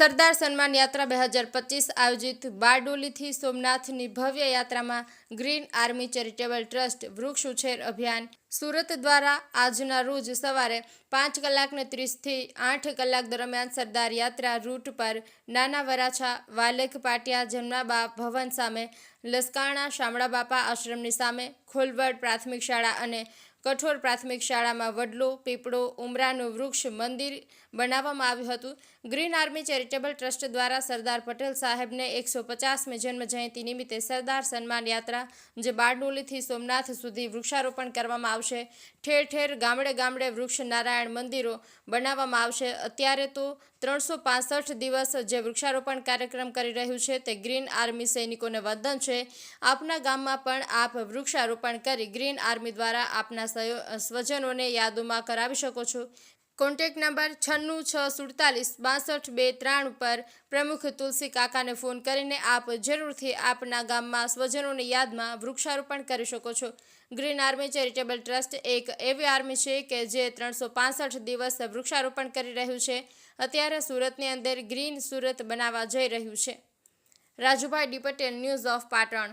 સરદાર સન્માન યાત્રા 2025 આયોજિત બારડોલીથી સોમનાથની ભવ્ય યાત્રામાં ગ્રીન આર્મી ચેરિટેબલ ટ્રસ્ટ વૃક્ષ ઉછેર અભિયાન સુરત દ્વારા આજના રોજ સવારે 5:30 થી 8 કલાક દરમિયાન સરદાર યાત્રા રૂટ પર નાના વરાછા વાલેક પાટિયા જમનાબા ભવન સામે લસકાણા શામળા બાપા આશ્રમની સામે ખોલવડ પ્રાથમિક શાળા અને કઠોર પ્રાથમિક શાળામાં વડલો પીપળો ઉમરાનું વૃક્ષ મંદિર બનાવવામાં આવ્યું હતું। ગ્રીન આર્મી ચેરિટેબલ ટ્રસ્ટ દ્વારા સરદાર પટેલ સાહેબને 150મી જન્મ જયંતિ નિમિત્તે સરદાર સન્માન યાત્રા જે બારડોલીથી સોમનાથ સુધી વૃક્ષારોપણ કરવામાં આવશે। ઠેર ઠેર ગામડે ગામડે વૃક્ષ નારાયણ મંદિરો બનાવવામાં આવશે। અત્યારે તો 365 દિવસ જે વૃક્ષારોપણ કાર્યક્રમ કરી રહ્યું છે તે ગ્રીન આર્મી સૈનિકોને વંદન છે। આપના ગામમાં પણ આપ વૃક્ષારોપણ કરી ગ્રીન આર્મી દ્વારા આપના સ્વજનોને યાદોમાં કરાવી શકો છો। કોન્ટેક્ટ નંબર 9664462293 પર પ્રમુખ તુલસી કાકાને ફોન કરીને આપ જરૂરથી આપના ગામમાં સ્વજનોની યાદમાં વૃક્ષારોપણ કરી શકો છો। ગ્રીન આર્મી ચેરિટેબલ ટ્રસ્ટ એક એવી આર્મી છે કે જે 365 દિવસ વૃક્ષારોપણ કરી રહ્યું છે। અત્યારે સુરતની અંદર ગ્રીન સુરત બનાવવા જઈ રહ્યું છે। Rajubhai D Patel, news of Patan.